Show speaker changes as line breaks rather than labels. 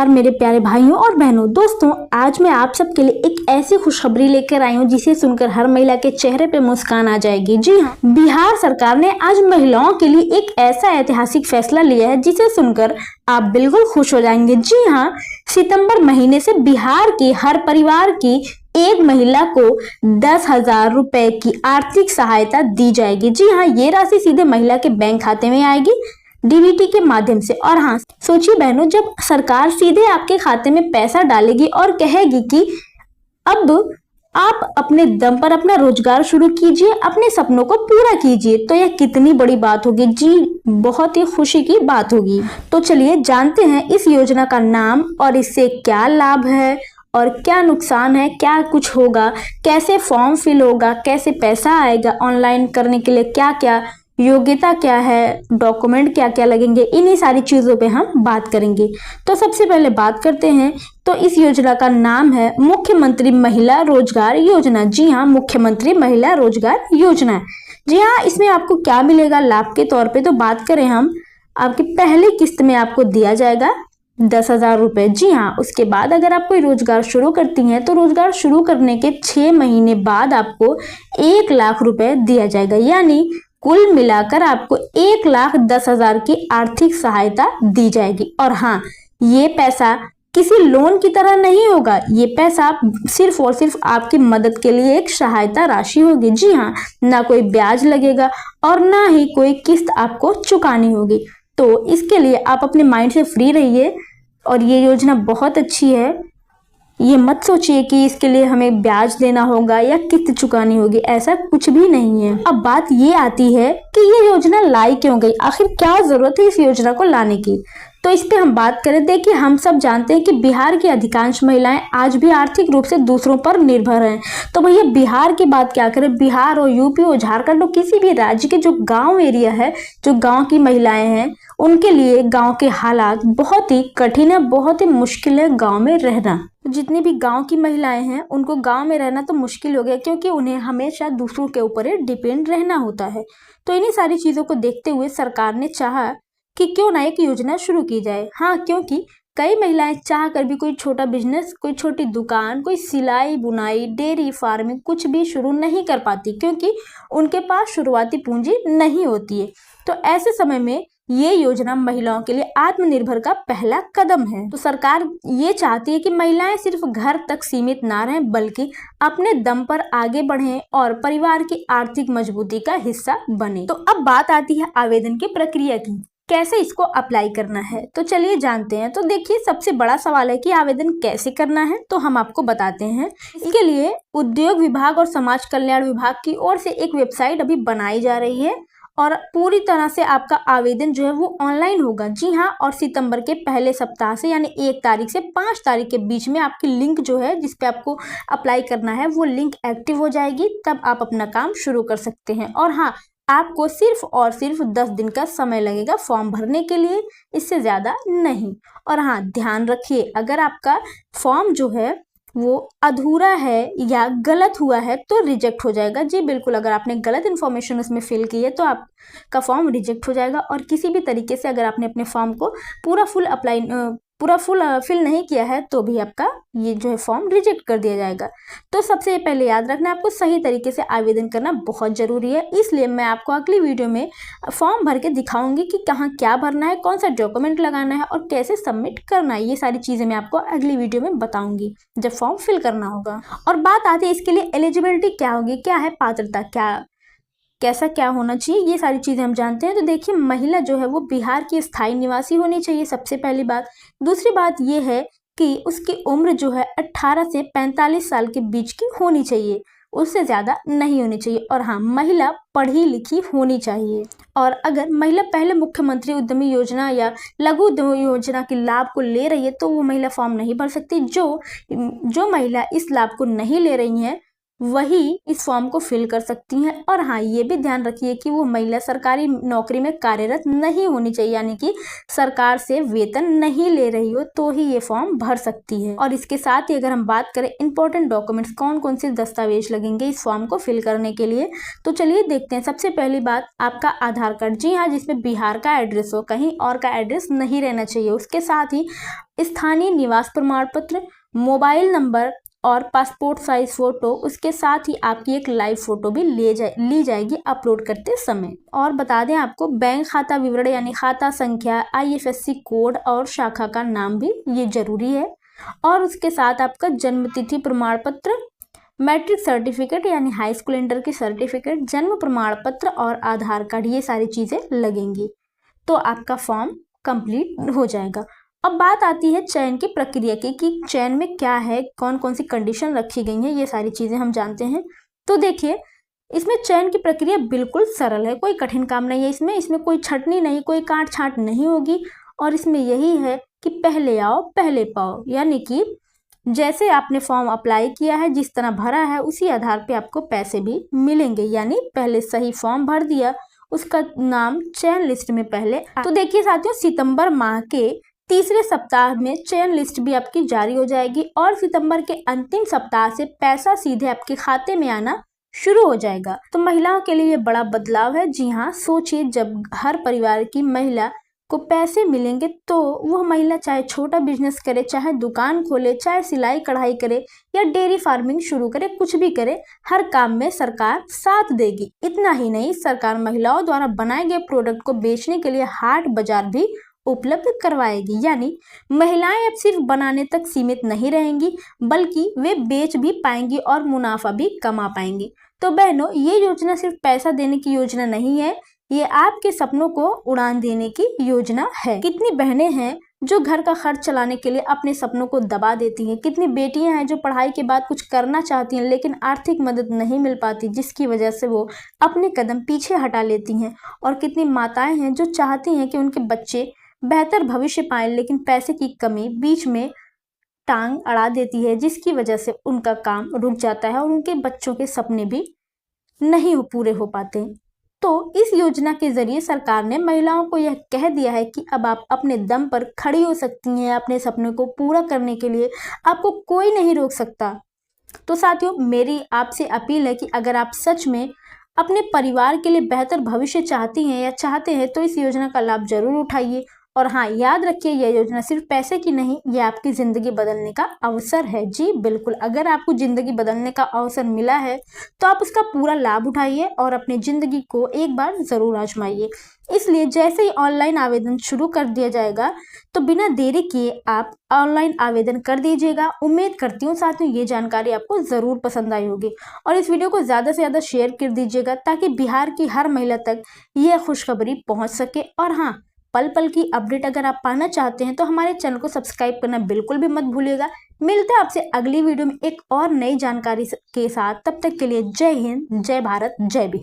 और मेरे प्यारे भाइयों और बहनों, दोस्तों, आज मैं आप सबके लिए एक ऐसी खुशखबरी लेकर आई हूँ जिसे सुनकर हर महिला के चेहरे पे मुस्कान आ जाएगी। जी हाँ, बिहार सरकार ने आज महिलाओं के लिए एक ऐसा ऐतिहासिक फैसला लिया है जिसे सुनकर आप बिल्कुल खुश हो जाएंगे। जी हाँ, सितंबर महीने से बिहार के हर परिवार की एक महिला को 10,000 रुपए की आर्थिक सहायता दी जाएगी। जी हाँ, ये राशि सीधे महिला के बैंक खाते में आएगी डीबीटी के माध्यम से। और हाँ, सोचिए बहनों, जब सरकार सीधे आपके खाते में पैसा डालेगी और कहेगी कि अब आप अपने दम पर अपना रोजगार शुरू कीजिए, अपने सपनों को पूरा कीजिए, तो यह कितनी बड़ी बात होगी। जी, बहुत ही खुशी की बात होगी। तो चलिए जानते हैं इस योजना का नाम और इससे क्या लाभ है और क्या नुकसान है, क्या कुछ होगा, कैसे फॉर्म फिल होगा, कैसे पैसा आएगा, ऑनलाइन करने के लिए क्या क्या योग्यता क्या है, डॉक्यूमेंट क्या क्या लगेंगे, इन्हीं सारी चीजों पे हम बात करेंगे। तो सबसे पहले बात करते हैं। तो इस योजना का नाम है मुख्यमंत्री महिला रोजगार योजना। जी हाँ, मुख्यमंत्री महिला रोजगार योजना। जी हाँ, इसमें आपको क्या मिलेगा लाभ के तौर पे, तो बात करें हम, आपकी पहली किस्त में आपको दिया जाएगा 10,000 रुपए। जी हाँ, उसके बाद अगर आप कोई रोजगार शुरू करती हैं तो रोजगार शुरू करने के 6 महीने बाद आपको 1 लाख रुपए दिया जाएगा। यानी कुल मिलाकर आपको 1,10,000 की आर्थिक सहायता दी जाएगी। और हाँ, ये पैसा किसी लोन की तरह नहीं होगा, ये पैसा सिर्फ और सिर्फ आपकी मदद के लिए एक सहायता राशि होगी। जी हाँ, ना कोई ब्याज लगेगा और ना ही कोई किस्त आपको चुकानी होगी। तो इसके लिए आप अपने माइंड से फ्री रहिए और ये योजना बहुत अच्छी है। ये मत सोचिए कि इसके लिए हमें ब्याज देना होगा या किस्त चुकानी होगी, ऐसा कुछ भी नहीं है। अब बात ये आती है कि ये योजना लाई क्यों गई, आखिर क्या जरूरत है इस योजना को लाने की। तो इस पे हम बात करें। देखिए, हम सब जानते हैं कि बिहार की अधिकांश महिलाएं आज भी आर्थिक रूप से दूसरों पर निर्भर हैं। तो भैया बिहार की बात क्या करें, बिहार और यूपी और झारखंड और किसी भी राज्य के जो गांव एरिया है, जो गांव की महिलाएं हैं, उनके लिए गांव के हालात बहुत ही कठिन है, बहुत ही मुश्किल है गांव में रहना। जितनी भी गांव की महिलाएं हैं उनको गांव में रहना तो मुश्किल हो गया, क्योंकि उन्हें हमेशा दूसरों के ऊपर डिपेंड रहना होता है। तो इन्हीं सारी चीजों को देखते हुए सरकार ने चाहा कि क्यों ना एक योजना शुरू की जाए। हाँ, क्योंकि कई महिलाएं चाह कर भी कोई छोटा बिजनेस, कोई छोटी दुकान, कोई सिलाई बुनाई, डेयरी फार्मिंग कुछ भी शुरू नहीं कर पाती, क्योंकि उनके पास शुरुआती पूंजी नहीं होती है। तो ऐसे समय में ये योजना महिलाओं के लिए आत्मनिर्भर का पहला कदम है। तो सरकार ये चाहती है कि महिलाएं सिर्फ घर तक सीमित ना रहें, बल्कि अपने दम पर आगे बढ़ें और परिवार की आर्थिक मजबूती का हिस्सा बने। तो अब बात आती है आवेदन की प्रक्रिया की, कैसे इसको अप्लाई करना है। तो चलिए जानते हैं। तो देखिए, सबसे बड़ा सवाल है कि आवेदन कैसे करना है, तो हम आपको बताते हैं। इसके लिए उद्योग विभाग और समाज कल्याण विभाग की ओर से एक वेबसाइट अभी बनाई जा रही है और पूरी तरह से आपका आवेदन जो है वो ऑनलाइन होगा। जी हाँ, और सितंबर के पहले सप्ताह से यानी 1 तारीख से 5 तारीख के बीच में आपकी लिंक जो है जिसपे आपको अप्लाई करना है वो लिंक एक्टिव हो जाएगी, तब आप अपना काम शुरू कर सकते हैं। और हाँ, आपको सिर्फ और सिर्फ 10 दिन का समय लगेगा फॉर्म भरने के लिए, इससे ज़्यादा नहीं। और हाँ, ध्यान रखिए, अगर आपका फॉर्म जो है वो अधूरा है या गलत हुआ है तो रिजेक्ट हो जाएगा। जी बिल्कुल, अगर आपने गलत इन्फॉर्मेशन उसमें फिल की है तो आपका फॉर्म रिजेक्ट हो जाएगा। और किसी भी तरीके से अगर आपने अपने फॉर्म को पूरा फुल फिल नहीं किया है तो भी आपका ये जो है फॉर्म रिजेक्ट कर दिया जाएगा। तो सबसे पहले याद रखना, आपको सही तरीके से आवेदन करना बहुत जरूरी है। इसलिए मैं आपको अगली वीडियो में फॉर्म भर के दिखाऊंगी कि कहाँ क्या भरना है, कौन सा डॉक्यूमेंट लगाना है और कैसे सबमिट करना है। ये सारी चीजें मैं आपको अगली वीडियो में बताऊंगी जब फॉर्म फिल करना होगा। और बात आती है इसके लिए एलिजिबिलिटी क्या होगी, क्या है पात्रता, कैसा क्या होना चाहिए, ये सारी चीज़ें हम जानते हैं। तो देखिए, महिला जो है वो बिहार की स्थायी निवासी होनी चाहिए, सबसे पहली बात। दूसरी बात ये है कि उसकी उम्र जो है 18 से 45 साल के बीच की होनी चाहिए, उससे ज़्यादा नहीं होनी चाहिए। और हाँ, महिला पढ़ी लिखी होनी चाहिए। और अगर महिला पहले मुख्यमंत्री उद्यमी योजना या लघु उद्यमी योजना के लाभ को ले रही है तो वो महिला फॉर्म नहीं भर सकती। जो महिला इस लाभ को नहीं ले रही हैं वही इस फॉर्म को फिल कर सकती हैं। और हाँ, ये भी ध्यान रखिए कि वो महिला सरकारी नौकरी में कार्यरत नहीं होनी चाहिए, यानी कि सरकार से वेतन नहीं ले रही हो तो ही ये फॉर्म भर सकती है। और इसके साथ ही अगर हम बात करें इंपॉर्टेंट डॉक्यूमेंट्स, कौन कौन से दस्तावेज लगेंगे इस फॉर्म को फिल करने के लिए, तो चलिए देखते हैं। सबसे पहली बात, आपका आधार कार्ड, जी हाँ, जिसमें बिहार का एड्रेस हो, कहीं और का एड्रेस नहीं रहना चाहिए। उसके साथ ही स्थानीय निवास प्रमाण पत्र, मोबाइल नंबर और पासपोर्ट साइज फोटो। उसके साथ ही आपकी एक लाइव फोटो भी ली जाएगी अपलोड करते समय। और बता दें आपको, बैंक खाता विवरण यानी खाता संख्या, IFSC कोड और शाखा का नाम भी ये जरूरी है। और उसके साथ आपका जन्म तिथि प्रमाण पत्र, मैट्रिक सर्टिफिकेट यानी हाई स्कूल इंटर की सर्टिफिकेट, जन्म प्रमाण पत्र और आधार कार्ड, ये सारी चीजें लगेंगी तो आपका फॉर्म कंप्लीट हो जाएगा। अब बात आती है चयन की प्रक्रिया की कि चयन में क्या है, कौन कौन सी कंडीशन रखी गई हैं, ये सारी चीजें हम जानते हैं। तो देखिए, इसमें चयन की प्रक्रिया बिल्कुल सरल है, कोई कठिन काम नहीं है इसमें कोई छटनी नहीं, कोई काट छांट नहीं होगी। और इसमें यही है कि पहले आओ पहले पाओ, यानी कि जैसे आपने फॉर्म अप्लाई किया है, जिस तरह भरा है, उसी आधार पे आपको पैसे भी मिलेंगे। यानी पहले सही फॉर्म भर दिया, उसका नाम चयन लिस्ट में पहले तो देखिए साथियों, सितंबर माह के तीसरे सप्ताह में चयन लिस्ट भी आपकी जारी हो जाएगी और सितंबर के अंतिम सप्ताह से पैसा सीधे आपके खाते में आना शुरू हो जाएगा। तो महिलाओं के लिए ये बड़ा बदलाव है। जी हाँ, सोचिए, जब हर परिवार की महिला को पैसे मिलेंगे तो वह महिला चाहे छोटा बिजनेस करे, चाहे दुकान खोले, चाहे सिलाई कढ़ाई करे या डेयरी फार्मिंग शुरू करे, कुछ भी करे, हर काम में सरकार साथ देगी। इतना ही नहीं, सरकार महिलाओं द्वारा बनाए गए प्रोडक्ट को बेचने के लिए हाट बाजार भी उपलब्ध करवाएगी। यानी महिलाएं अब सिर्फ बनाने तक सीमित नहीं रहेंगी, बल्कि वे बेच भी पाएंगी और मुनाफा भी कमा पाएंगी। तो बहनों, ये योजना सिर्फ पैसा देने की योजना नहीं है, ये आपके सपनों को उड़ान देने की योजना है। कितनी बहनें हैं जो घर का खर्च चलाने के लिए अपने सपनों को दबा देती हैं, कितनी बेटियां हैं जो पढ़ाई के बाद कुछ करना चाहती हैं लेकिन आर्थिक मदद नहीं मिल पाती, जिसकी वजह से वो अपने कदम पीछे हटा लेती हैं। और कितनी माताएं हैं जो चाहती हैं कि उनके बच्चे बेहतर भविष्य पाएं, लेकिन पैसे की कमी बीच में टांग अड़ा देती है, जिसकी वजह से उनका काम रुक जाता है और उनके बच्चों के सपने भी नहीं पूरे हो पाते। तो इस योजना के जरिए सरकार ने महिलाओं को यह कह दिया है कि अब आप अपने दम पर खड़ी हो सकती हैं। अपने सपनों को पूरा करने के लिए आपको कोई नहीं रोक सकता। तो साथियों, मेरी आपसे अपील है कि अगर आप सच में अपने परिवार के लिए बेहतर भविष्य चाहती हैं या चाहते हैं तो इस योजना का लाभ जरूर उठाइए। और हाँ, याद रखिए, यह योजना सिर्फ पैसे की नहीं, यह आपकी जिंदगी बदलने का अवसर है। जी बिल्कुल, अगर आपको जिंदगी बदलने का अवसर मिला है तो आप उसका पूरा लाभ उठाइए और अपनी जिंदगी को एक बार जरूर आजमाइए। इसलिए जैसे ही ऑनलाइन आवेदन शुरू कर दिया जाएगा तो बिना देरी किए आप ऑनलाइन आवेदन कर दीजिएगा। उम्मीद करती हूँ साथियों, ये जानकारी आपको जरूर पसंद आई होगी और इस वीडियो को ज्यादा से ज्यादा शेयर कर दीजिएगा ताकि बिहार की हर महिला तक यह खुशखबरी पहुंच सके। और हाँ, पल पल की अपडेट अगर आप पाना चाहते हैं तो हमारे चैनल को सब्सक्राइब करना बिल्कुल भी मत भूलिएगा। मिलते हैं आपसे अगली वीडियो में एक और नई जानकारी के साथ। तब तक के लिए जय हिंद, जय भारत, जय बिहार।